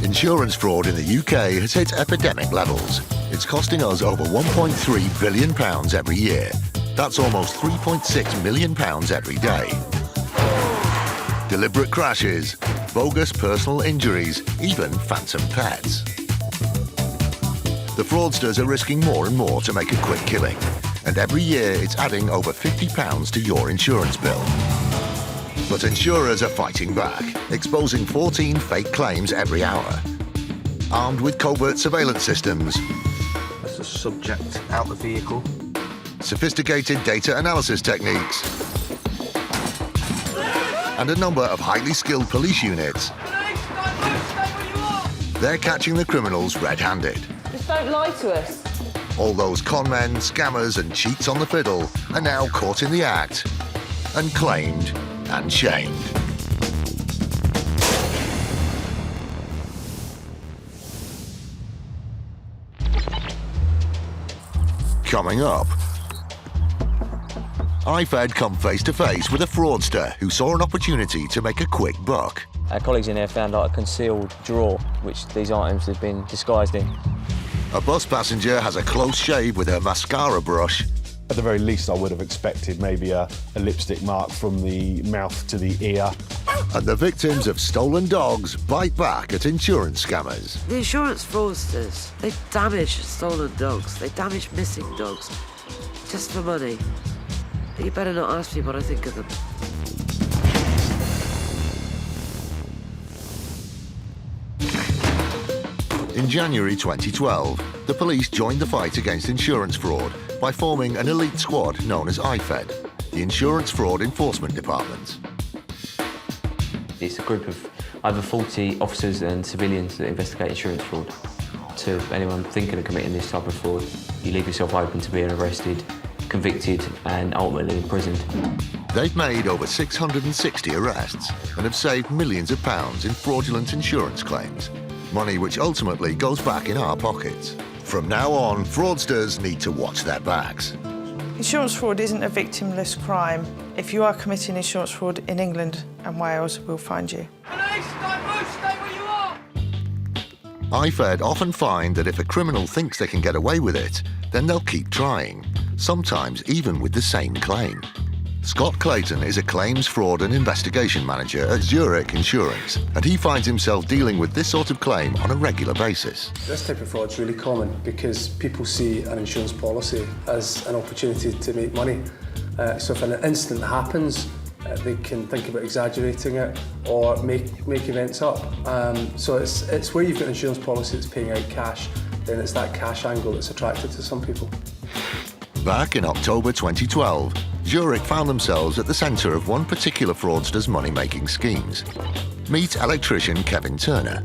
Insurance fraud in the UK has hit epidemic levels. It's costing us over £1.3 billion every year. That's almost £3.6 million every day. Deliberate crashes, bogus personal injuries, even phantom pets. The fraudsters are risking more and more to make a quick killing, and every year it's adding over £50 to your insurance bill. But insurers are fighting back, exposing 14 fake claims every hour. Armed with covert surveillance systems, that's the subject out the vehicle, sophisticated data analysis techniques, and a number of highly skilled police units, they're catching the criminals red-handed. Just don't lie to us. All those con men, scammers and cheats on the fiddle are now caught in the act and claimed and shamed. Coming up, IFED come face to face with a fraudster who saw an opportunity to make a quick buck. Our colleagues in there found like a concealed drawer which these items had been disguised in. A bus passenger has a close shave with her mascara brush. At the very least, I would have expected maybe a lipstick mark from the mouth to the ear. And the victims of stolen dogs bite back at insurance scammers. The insurance fraudsters, they damage stolen dogs, they damage missing dogs, just for money. You better not ask me what I think of them. In January 2012, the police joined the fight against insurance fraud by forming an elite squad known as IFED, the Insurance Fraud Enforcement Department. It's a group of over 40 officers and civilians that investigate insurance fraud. To anyone thinking of committing this type of fraud, you leave yourself open to being arrested, convicted and ultimately imprisoned. They've made over 660 arrests and have saved millions of pounds in fraudulent insurance claims, money which ultimately goes back in our pockets. From now on, fraudsters need to watch their backs. Insurance fraud isn't a victimless crime. If you are committing insurance fraud in England and Wales, we'll find you. Police, don't move, stay where you are! IFED often find that if a criminal thinks they can get away with it, then they'll keep trying, sometimes even with the same claim. Scott Clayton is a claims fraud and investigation manager at Zurich Insurance, and he finds himself dealing with this sort of claim on a regular basis. This type of fraud is really common because people see an insurance policy as an opportunity to make money. So if an incident happens, they can think about exaggerating it or make events up. So it's where you've got an insurance policy that's paying out cash, then it's that cash angle that's attractive to some people. Back in October 2012, Zurich found themselves at the centre of one particular fraudster's money-making schemes. Meet electrician Kevin Turner.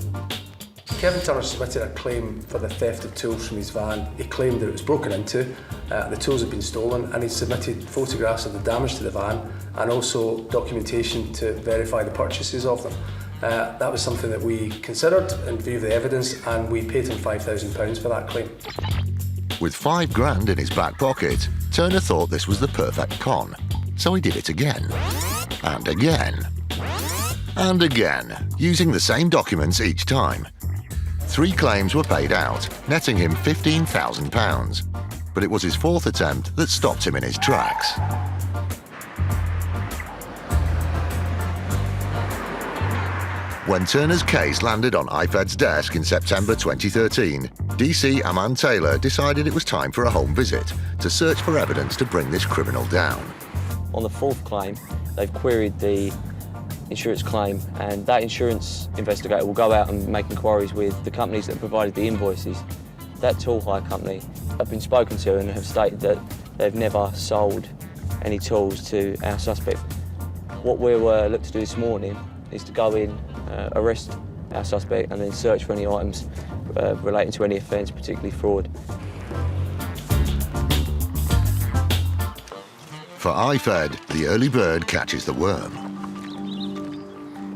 Kevin Turner submitted a claim for the theft of tools from his van. He claimed that it was broken into, the tools had been stolen, and he submitted photographs of the damage to the van and also documentation to verify the purchases of them. That was something that we considered in view of the evidence, and we paid him £5,000 for that claim. With £5,000 in his back pocket, Turner thought this was the perfect con. So he did it again, and again, and again, using the same documents each time. 3 claims were paid out, netting him £15,000. But it was his 4th attempt that stopped him in his tracks. When Turner's case landed on IFED's desk in September 2013, DC Aman Taylor decided it was time for a home visit to search for evidence to bring this criminal down. On the 4th claim, they've queried the insurance claim, and that insurance investigator will go out and make inquiries with the companies that provided the invoices. That tool hire company have been spoken to and have stated that they've never sold any tools to our suspect. What we'll look to do this morning is to go in, arrest our suspect and then search for any items relating to any offence, particularly fraud. For IFED, the early bird catches the worm.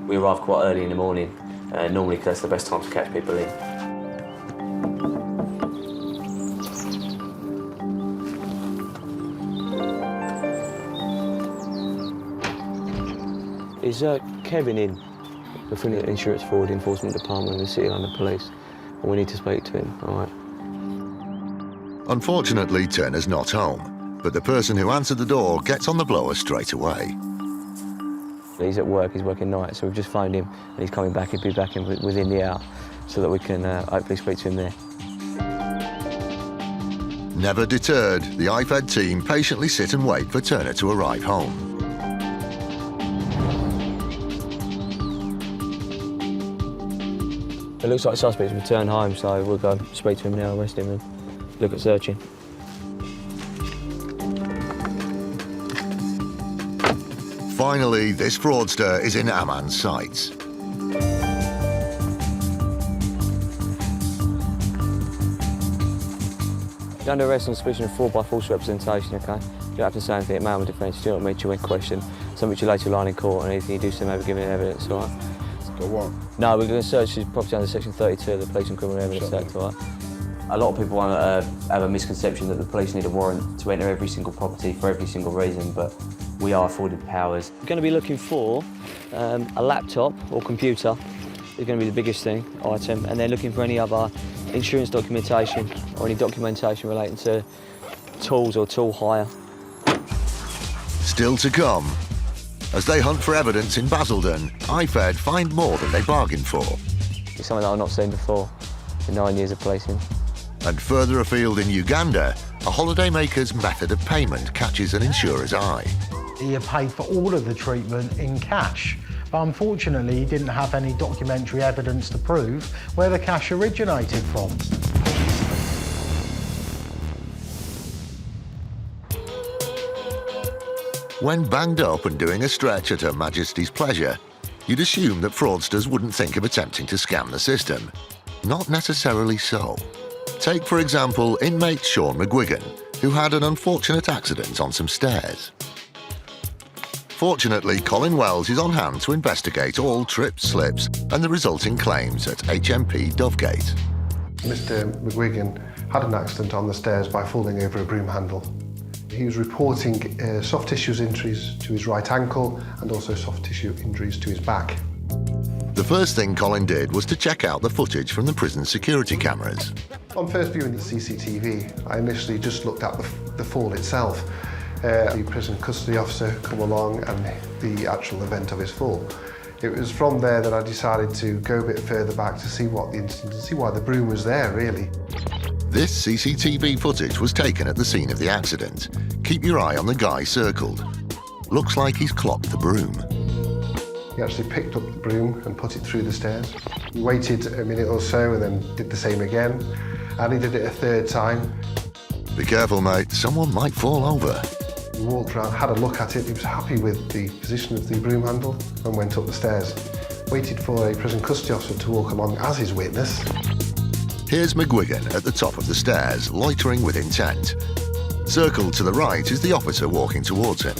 We arrive quite early in the morning, normally because that's the best time to catch people in. Is Kevin in? We're from the Insurance Fraud Enforcement Department of the City London Police, and we need to speak to him, all right? Unfortunately, Turner's not home, but the person who answered the door gets on the blower straight away. He's at work, he's working nights, so we've just phoned him, and he's coming back. He'll be back within the hour, so that we can hopefully speak to him there. Never deterred, the IFED team patiently sit and wait for Turner to arrive home. It looks like the suspect's returned home, so we'll go speak to him now, arrest him and look at searching. Finally, this fraudster is in Aman's sights. You're under arrest on suspicion of fraud by false representation, OK? You don't have to say anything at mail defence, you don't meet you in question. Something you later line in court, and anything you do so maybe giving evidence, all right? Go on. No, we're going to search his property under Section 32 of the Police and Criminal Evidence Act, all right? A lot of people have a misconception that the police need a warrant to enter every single property for every single reason, but we are afforded powers. We're going to be looking for a laptop or computer. Is going to be the biggest item, and they're looking for any other insurance documentation or any documentation relating to tools or tool hire. Still to come. As they hunt for evidence in Basildon, IFED find more than they bargained for. It's something that I've not seen before in 9 years of policing. And further afield in Uganda, a holidaymaker's method of payment catches an insurer's eye. He had paid for all of the treatment in cash, but unfortunately he didn't have any documentary evidence to prove where the cash originated from. When banged up and doing a stretch at Her Majesty's pleasure, you'd assume that fraudsters wouldn't think of attempting to scam the system. Not necessarily so. Take, for example, inmate Sean McGuigan, who had an unfortunate accident on some stairs. Fortunately, Colin Wells is on hand to investigate all trips, slips and the resulting claims at HMP Dovegate. Mr. McGuigan had an accident on the stairs by falling over a broom handle. He was reporting soft tissue injuries to his right ankle and also soft tissue injuries to his back. The first thing Colin did was to check out the footage from the prison security cameras. On first viewing the CCTV, I initially just looked at the fall itself. The prison custody officer come along and the actual event of his fall. It was from there that I decided to go a bit further back to see what the incident, to see why the broom was there, really. This CCTV footage was taken at the scene of the accident. Keep your eye on the guy circled. Looks like he's clocked the broom. He actually picked up the broom and put it through the stairs. He waited a minute or so and then did the same again. And he did it a third time. Be careful, mate. Someone might fall over. He walked around, had a look at it. He was happy with the position of the broom handle and went up the stairs. Waited for a prison custody officer to walk along as his witness. Here's McGuigan at the top of the stairs, loitering with intent. Circled to the right is the officer walking towards him.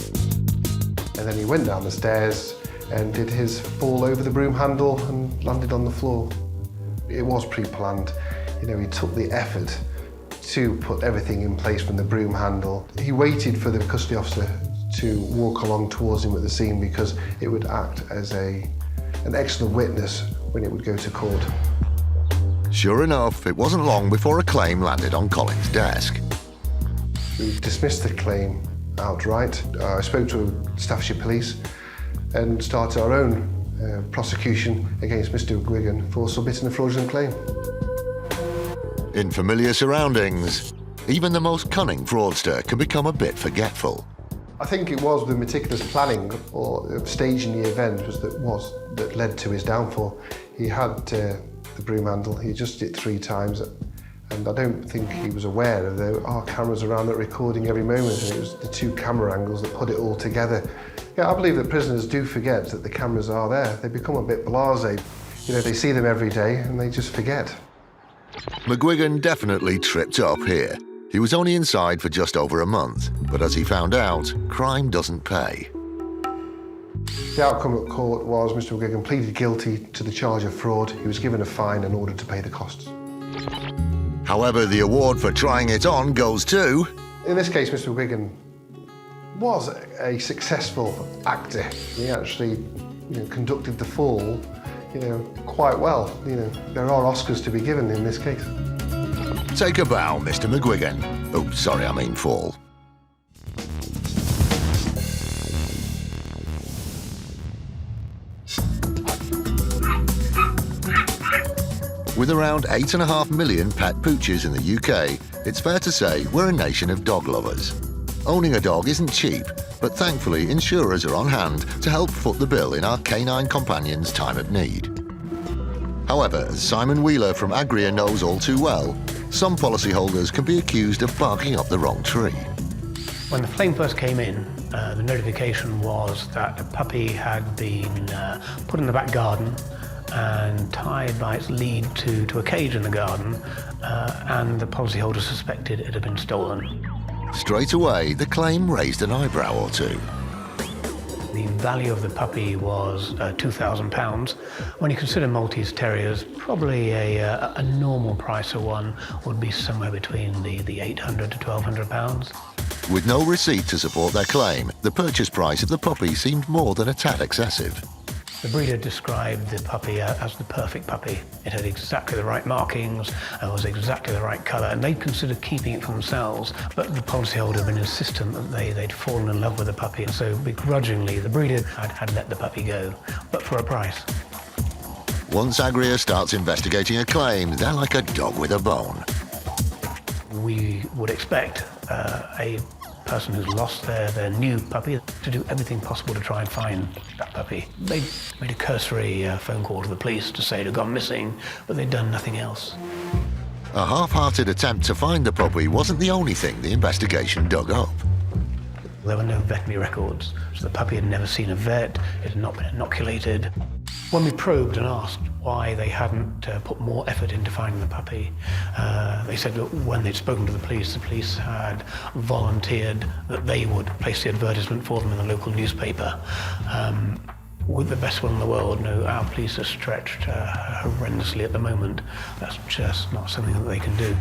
And then he went down the stairs and did his fall over the broom handle and landed on the floor. It was pre-planned. You know, he took the effort to put everything in place from the broom handle. He waited for the custody officer to walk along towards him at the scene because it would act as an excellent witness when it would go to court. Sure enough, it wasn't long before a claim landed on Colin's desk. We dismissed the claim outright. I spoke to Staffordshire Police and started our own prosecution against Mr. McGuigan for submitting a fraudulent claim. In familiar surroundings, even the most cunning fraudster can become a bit forgetful. I think it was the meticulous planning or staging the event that led to his downfall. He had the broom handle, he adjusted it 3 times, and I don't think he was aware of there are cameras around it recording every moment, and it was the 2 camera angles that put it all together. Yeah, I believe that prisoners do forget that the cameras are there. They become a bit blasé. You know, they see them every day and they just forget. McGuigan definitely tripped up here. He was only inside for just over a month, but as he found out, crime doesn't pay. The outcome at court was Mr. McGuigan pleaded guilty to the charge of fraud. He was given a fine in order to pay the costs. However, the award for trying it on goes to... In this case, Mr. McGuigan was a successful actor. He actually conducted the fall quite well. There are Oscars to be given in this case. Take a bow, Mr. McGuigan. Oh, sorry, I mean fall. With around 8.5 million pet pooches in the UK, it's fair to say we're a nation of dog lovers. Owning a dog isn't cheap, but thankfully insurers are on hand to help foot the bill in our canine companion's time of need. However, as Simon Wheeler from Agria knows all too well, some policyholders can be accused of barking up the wrong tree. When the claim first came in, the notification was that a puppy had been put in the back garden and tied by its lead to a cage in the garden, and the policyholder suspected it had been stolen. Straight away, the claim raised an eyebrow or two. The value of the puppy was £2,000. When you consider Maltese Terriers, probably a normal price of one would be somewhere between the £800 to £1,200. With no receipt to support their claim, the purchase price of the puppy seemed more than a tad excessive. The breeder described the puppy as the perfect puppy. It had exactly the right markings, it was exactly the right colour, and they'd considered keeping it for themselves, but the policyholder had been insistent that they'd fallen in love with the puppy, and so begrudgingly the breeder had let the puppy go, but for a price. Once Agria starts investigating a claim, they're like a dog with a bone. We would expect a person who's lost their new puppy to do everything possible to try and find that puppy. They made a cursory phone call to the police to say it had gone missing, but they'd done nothing else. A half-hearted attempt to find the puppy wasn't the only thing the investigation dug up. There were no veterinary records, so the puppy had never seen a vet, it had not been inoculated. When we probed and asked why they hadn't put more effort into finding the puppy, they said that when they'd spoken to the police had volunteered that they would place the advertisement for them in the local newspaper. With the best will in the world, no, our police are stretched horrendously at the moment. That's just not something that they can do.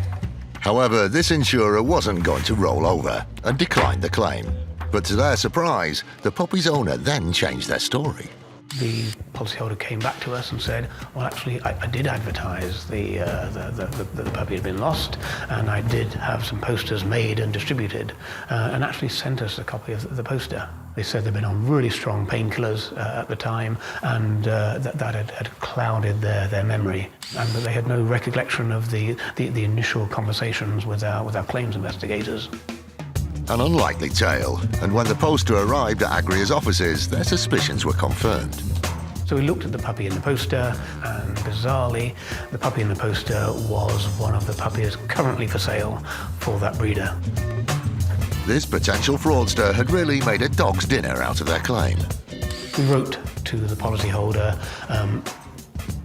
However, this insurer wasn't going to roll over and declined the claim. But to their surprise, the puppy's owner then changed their story. The policyholder came back to us and said, well, actually, I did advertise the puppy had been lost, and I did have some posters made and distributed, and actually sent us a copy of the poster. They said they'd been on really strong painkillers at the time, and that had clouded their memory, and that they had no recollection of the initial conversations with our claims investigators. An unlikely tale, and when the poster arrived at Agria's offices, their suspicions were confirmed. So we looked at the puppy in the poster, and bizarrely, the puppy in the poster was one of the puppies currently for sale for that breeder. This potential fraudster had really made a dog's dinner out of their claim. We wrote to the policyholder,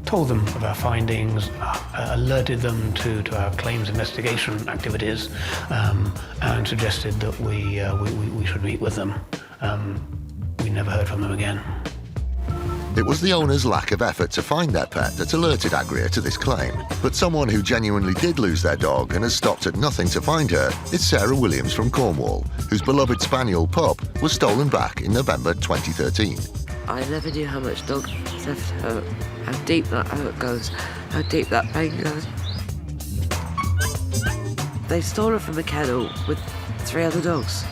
told them of our findings, alerted them to our claims investigation activities, and suggested that we should meet with them. We never heard from them again. It was the owner's lack of effort to find their pet that alerted Agria to this claim. But someone who genuinely did lose their dog and has stopped at nothing to find her is Sarah Williams from Cornwall, whose beloved spaniel Pup was stolen back in November 2013. I never knew how much dog theft hurt, how deep that hurt goes, how deep that pain goes. They stole her from a kennel with 3 other dogs.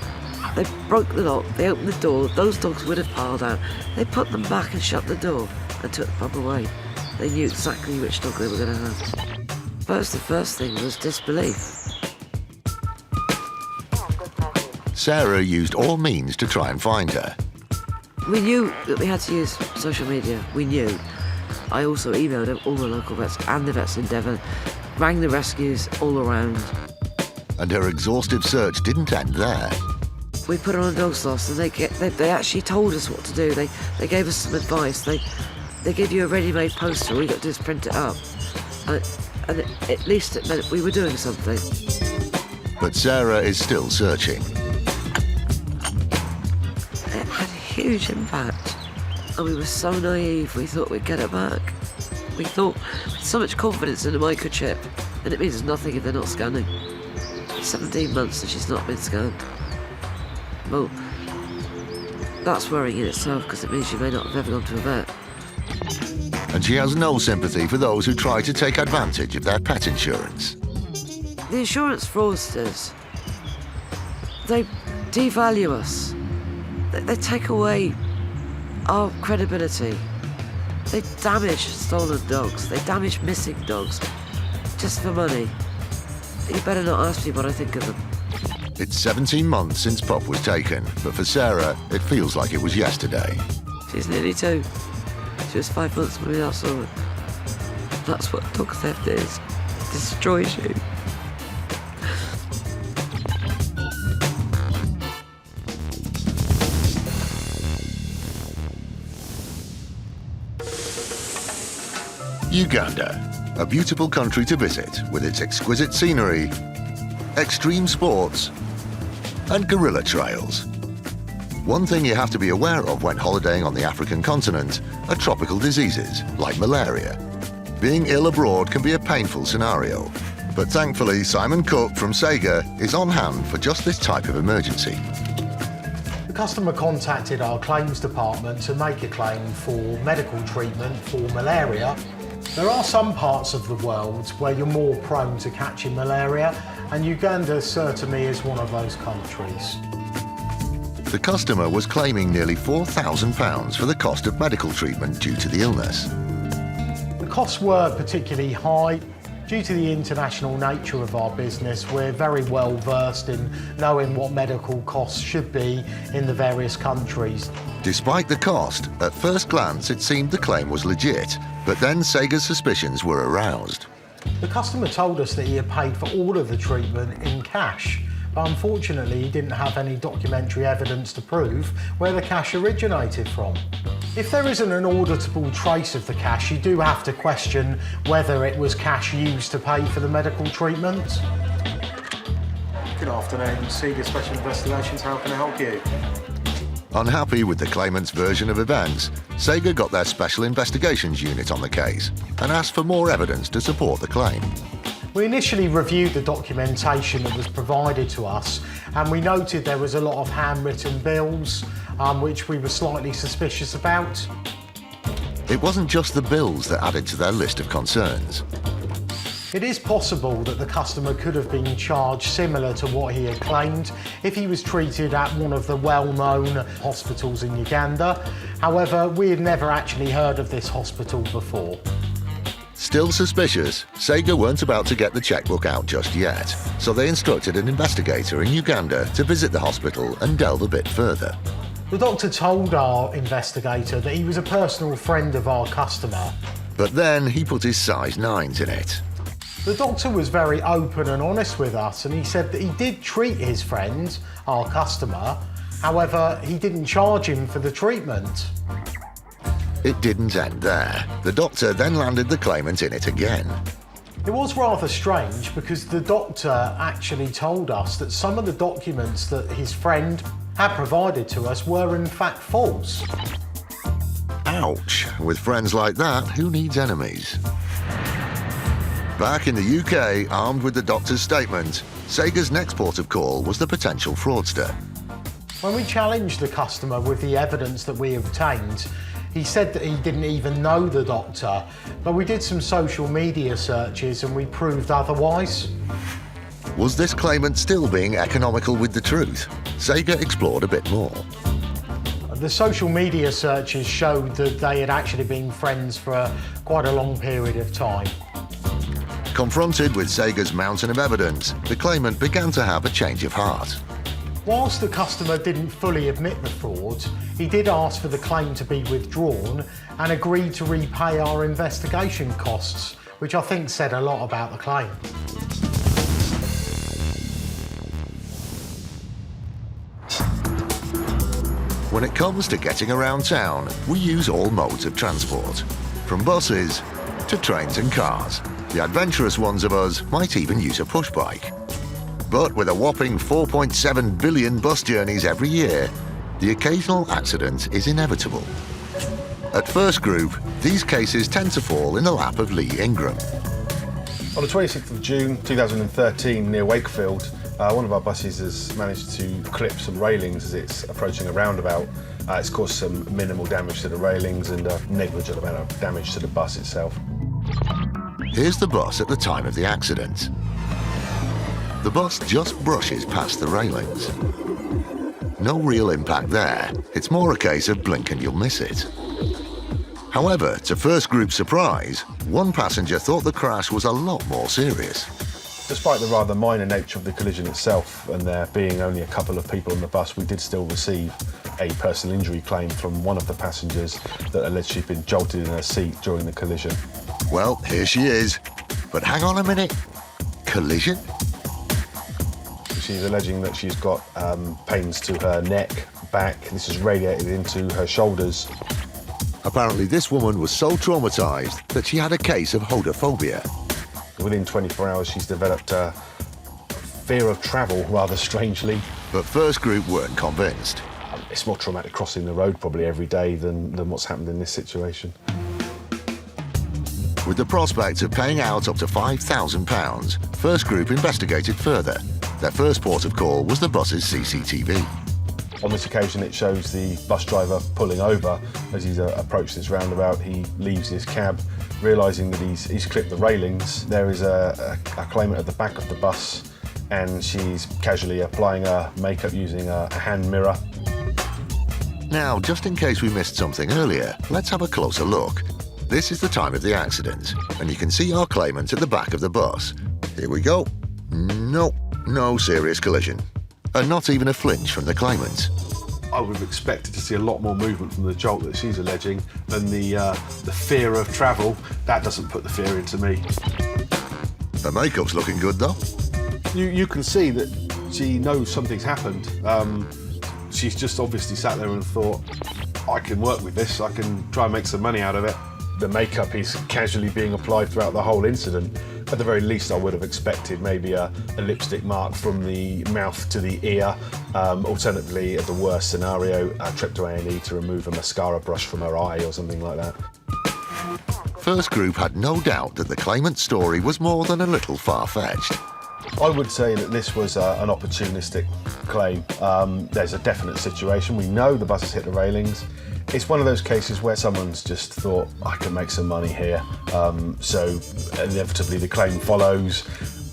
They broke the lock, they opened the door, those dogs would have piled out. They put them back and shut the door and took the pup away. They knew exactly which dog they were going to have. The first thing was disbelief. Sarah used all means to try and find her. We knew that we had to use social media, we knew. I also emailed all the local vets and the vets in Devon, rang the rescues all around. And her exhaustive search didn't end there. We put her on a dog's loss, and they actually told us what to do. They gave us some advice. They give you a ready-made poster, all you got to do is print it up. And at least it meant we were doing something. But Sarah is still searching. It had a huge impact. And we were so naive, we thought we'd get her back. We thought with so much confidence in the microchip, and it means nothing if they're not scanning. 17 months and she's not been scanned. Well, that's worrying in itself because it means you may not have ever gone to a vet. And she has no sympathy for those who try to take advantage of their pet insurance. The insurance fraudsters, they devalue us. They take away our credibility. They damage stolen dogs. They damage missing dogs just for money. You better not ask me what I think of them. It's 17 months since Pup was taken, but for Sarah, it feels like it was yesterday. She's nearly 2. She was 5 months when we last saw her. That's what dog theft is. It destroys you. Uganda, a beautiful country to visit with its exquisite scenery, extreme sports, and gorilla trails. One thing you have to be aware of when holidaying on the African continent are tropical diseases like malaria. Being ill abroad can be a painful scenario, but thankfully Simon Cook from Sega is on hand for just this type of emergency. The customer contacted our claims department to make a claim for medical treatment for malaria. There are some parts of the world where you're more prone to catching malaria, and Uganda certainly is one of those countries. The customer was claiming nearly £4,000 for the cost of medical treatment due to the illness. The costs were particularly high. Due to the international nature of our business, we're very well versed in knowing what medical costs should be in the various countries. Despite the cost, at first glance it seemed the claim was legit, but then Sega's suspicions were aroused. The customer told us that he had paid for all of the treatment in cash, but unfortunately he didn't have any documentary evidence to prove where the cash originated from. If there isn't an auditable trace of the cash, you do have to question whether it was cash used to pay for the medical treatment. Good afternoon, Sega Special Investigations, how can I help you? Unhappy with the claimant's version of events, Sega got their Special Investigations Unit on the case and asked for more evidence to support the claim. We initially reviewed the documentation that was provided to us, and we noted there was a lot of handwritten bills, which we were slightly suspicious about. It wasn't just the bills that added to their list of concerns. It is possible that the customer could have been charged similar to what he had claimed if he was treated at one of the well-known hospitals in Uganda. However, we had never actually heard of this hospital before. Still suspicious, Sega weren't about to get the checkbook out just yet, so they instructed an investigator in Uganda to visit the hospital and delve a bit further. The doctor told our investigator that he was a personal friend of our customer. But then he put his size 9s in it. The doctor was very open and honest with us, and he said that he did treat his friend, our customer. However, he didn't charge him for the treatment. It didn't end there. The doctor then landed the claimant in it again. It was rather strange because the doctor actually told us that some of the documents that his friend had provided to us were in fact false. Ouch. With friends like that, who needs enemies? Back in the UK, armed with the doctor's statement, Sega's next port of call was the potential fraudster. When we challenged the customer with the evidence that we obtained, he said that he didn't even know the doctor, but we did some social media searches and we proved otherwise. Was this claimant still being economical with the truth? Sega explored a bit more. The social media searches showed that they had actually been friends for quite a long period of time. Confronted with Sega's mountain of evidence, the claimant began to have a change of heart. Whilst the customer didn't fully admit the fraud, he did ask for the claim to be withdrawn and agreed to repay our investigation costs, which I think said a lot about the claim. When it comes to getting around town, we use all modes of transport, from buses to trains and cars. The adventurous ones of us might even use a push bike. But with a whopping 4.7 billion bus journeys every year, the occasional accident is inevitable. At First Group, these cases tend to fall in the lap of Lee Ingram. On the 26th of June 2013, near Wakefield, one of our buses has managed to clip some railings as it's approaching a roundabout. It's caused some minimal damage to the railings and a negligible amount of damage to the bus itself. Here's the bus at the time of the accident. The bus just brushes past the railings. No real impact there. It's more a case of blink and you'll miss it. However, to First Group's surprise, one passenger thought the crash was a lot more serious. Despite the rather minor nature of the collision itself and there being only a couple of people on the bus, we did still receive a personal injury claim from one of the passengers that alleged she'd been jolted in her seat during the collision. Well, here she is. But hang on a minute. Collision? She's alleging that she's got pains to her neck, back. This has radiated into her shoulders. Apparently this woman was so traumatised that she had a case of hodophobia. Within 24 hours, she's developed a fear of travel, rather strangely. But First Group weren't convinced. It's more traumatic crossing the road probably every day than what's happened in this situation. With the prospect of paying out up to £5,000, First Group investigated further. Their first port of call was the bus's CCTV. On this occasion, it shows the bus driver pulling over. As he's approached this roundabout, he leaves his cab, realising that he's clipped the railings. There is a claimant at the back of the bus, and she's casually applying her makeup using a hand mirror. Now, just in case we missed something earlier, let's have a closer look. This is the time of the accident, and you can see our claimant at the back of the bus. Here we go. Nope, no serious collision. And not even a flinch from the claimant. I would have expected to see a lot more movement from the jolt that she's alleging than the fear of travel. That doesn't put the fear into me. Her makeup's looking good, though. You can see that she knows something's happened. She's just obviously sat there and thought, I can work with this, I can try and make some money out of it. The makeup is casually being applied throughout the whole incident. At the very least, I would have expected maybe a lipstick mark from the mouth to the ear. Alternatively, at the worst scenario, a trip to A&E to remove a mascara brush from her eye or something like that. First Group had no doubt that the claimant's story was more than a little far-fetched. I would say that this was an opportunistic claim. There's a definite situation. We know the bus has hit the railings. It's one of those cases where someone's just thought, I can make some money here. So inevitably the claim follows,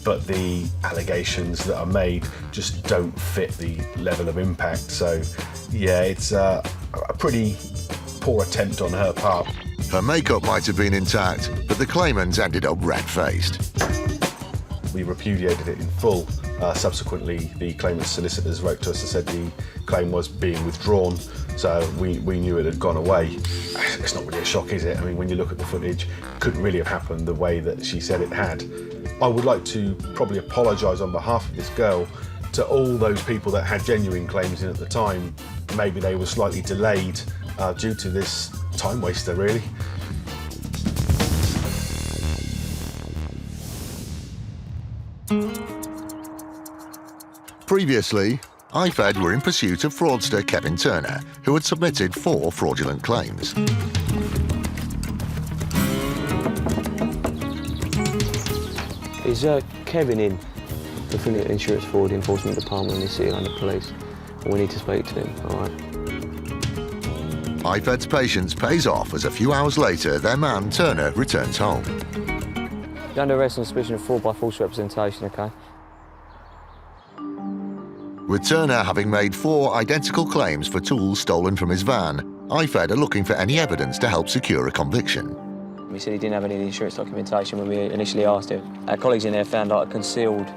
but the allegations that are made just don't fit the level of impact. So yeah, it's a pretty poor attempt on her part. Her makeup might have been intact, but the claimant ended up red-faced. We repudiated it in full. Subsequently, the claimant's solicitors wrote to us and said the claim was being withdrawn, so we knew it had gone away. It's not really a shock, is it? I mean, when you look at the footage, it couldn't really have happened the way that she said it had. I would like to probably apologise on behalf of this girl to all those people that had genuine claims in at the time. Maybe they were slightly delayed due to this time waster, really. Previously, IFED were in pursuit of fraudster Kevin Turner, who had submitted 4 fraudulent claims. Is Kevin in the Insurance Fraud Enforcement Department in the City London Police? We need to speak to him, all right. IFED's patience pays off as a few hours later their man Turner returns home. You're under arrest on suspicion of fraud by false representation, OK? With Turner having made 4 identical claims for tools stolen from his van, IFED are looking for any evidence to help secure a conviction. He said he didn't have any of the insurance documentation when we initially asked him. Our colleagues in there found like a concealed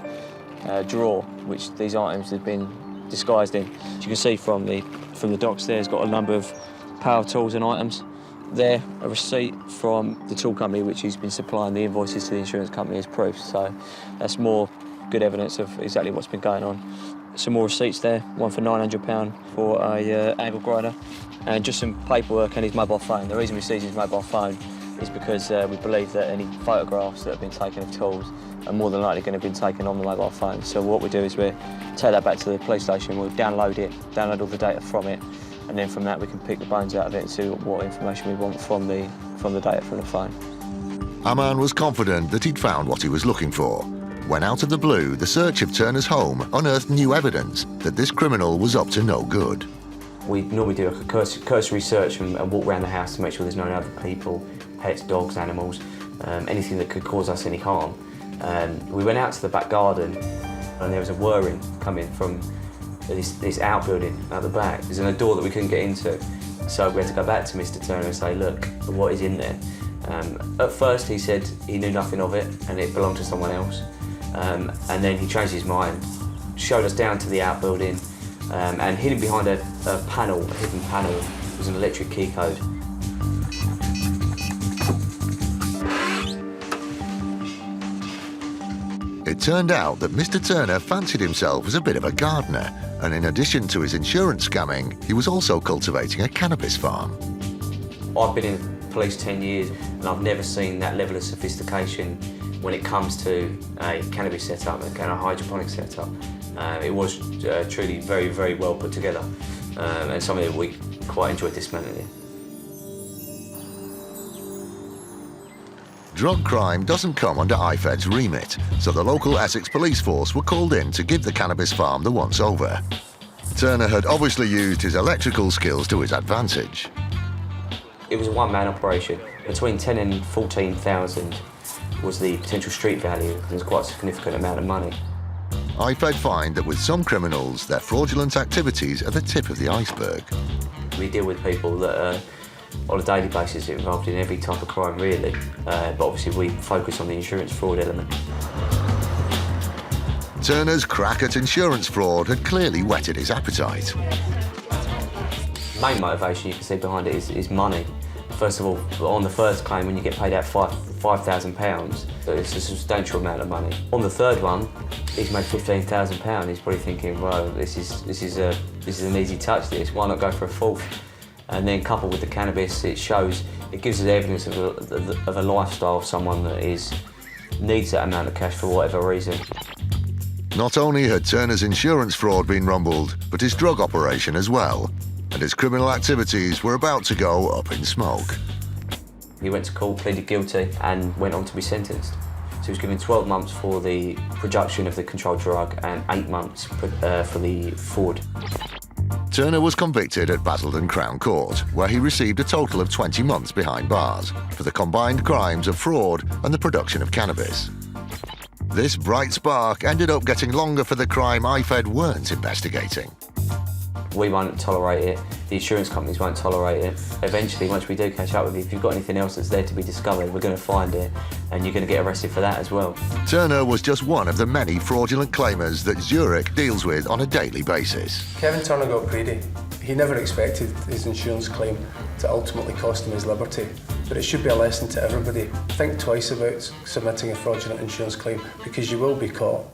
drawer, which these items had been disguised in. As you can see from the docs there, it's got a number of power tools and items. There, a receipt from the tool company which he's been supplying the invoices to the insurance company as proof. So that's more good evidence of exactly what's been going on. Some more receipts there, one for £900 for a angle grinder, and just some paperwork and his mobile phone. The reason we seized his mobile phone is because we believe that any photographs that have been taken of tools are more than likely going to have been taken on the mobile phone. So what we do is we take that back to the police station, we'll download all the data from it, and then from that we can pick the bones out of it and see what information we want from the data from the phone. Our man was confident that he'd found what he was looking for. When out of the blue, the search of Turner's home unearthed new evidence that this criminal was up to no good. We normally do like a cursory search and walk around the house to make sure there's no other people, pets, dogs, animals, anything that could cause us any harm. We went out to the back garden and there was a whirring coming from this outbuilding out the back. There's a door that we couldn't get into. So we had to go back to Mr. Turner and say, look, what is in there? At first he said he knew nothing of it and it belonged to someone else. And then he changed his mind, showed us down to the outbuilding, and hidden behind a hidden panel, was an electric key code. It turned out that Mr. Turner fancied himself as a bit of a gardener, and in addition to his insurance scamming, he was also cultivating a cannabis farm. I've been in police 10 years and I've never seen that level of sophistication when it comes to a cannabis setup and a hydroponic setup. It was truly very, very well put together, and something that we quite enjoyed dismantling. Drug crime doesn't come under IFED's remit, so the local Essex police force were called in to give the cannabis farm the once-over. Turner had obviously used his electrical skills to his advantage. It was a one-man operation. Between 10 and 14,000 was the potential street value. It was quite a significant amount of money. IFED find that with some criminals, their fraudulent activities are the tip of the iceberg. We deal with people that are on a daily basis involved in every type of crime, really. But obviously we focus on the insurance fraud element. Turner's crack at insurance fraud had clearly whetted his appetite. Main motivation you can see behind it is money. First of all, on the first claim, when you get paid out £5,000, it's a substantial amount of money. On the third one, he's made £15,000. He's probably thinking, well, this is an easy touch. This, why not go for a fourth? And then coupled with the cannabis, it gives us evidence of a lifestyle of someone that needs that amount of cash for whatever reason. Not only had Turner's insurance fraud been rumbled, but his drug operation as well, and his criminal activities were about to go up in smoke. He went to court, pleaded guilty, and went on to be sentenced. So he was given 12 months for the production of the controlled drug and 8 months for the fraud. Turner was convicted at Basildon Crown Court, where he received a total of 20 months behind bars for the combined crimes of fraud and the production of cannabis. This bright spark ended up getting longer for the crime IFED weren't investigating. We won't tolerate it, the insurance companies won't tolerate it. Eventually, once we do catch up with you, if you've got anything else that's there to be discovered, we're going to find it, and you're going to get arrested for that as well. Turner was just one of the many fraudulent claimers that Zurich deals with on a daily basis. Kevin Turner got greedy. He never expected his insurance claim to ultimately cost him his liberty. But it should be a lesson to everybody. Think twice about submitting a fraudulent insurance claim, because you will be caught.